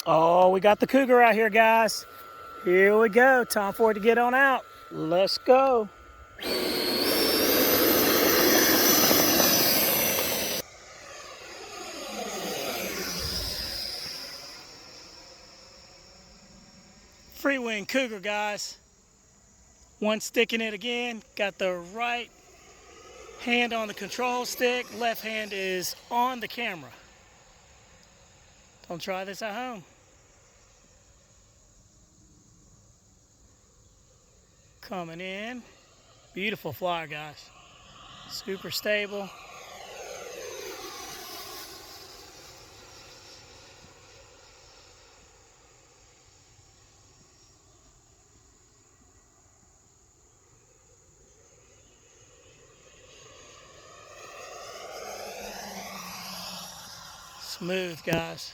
Oh, we got the Cougar out here, guys. Here we go. Time for it to get on out. Let's go. Free-Wing Cougar, guys. One stick in it again. Got the right hand on the control stick. Left hand is on the camera. Don't try this at home. Coming in. Beautiful flyer, guys. Super stable. Smooth, guys.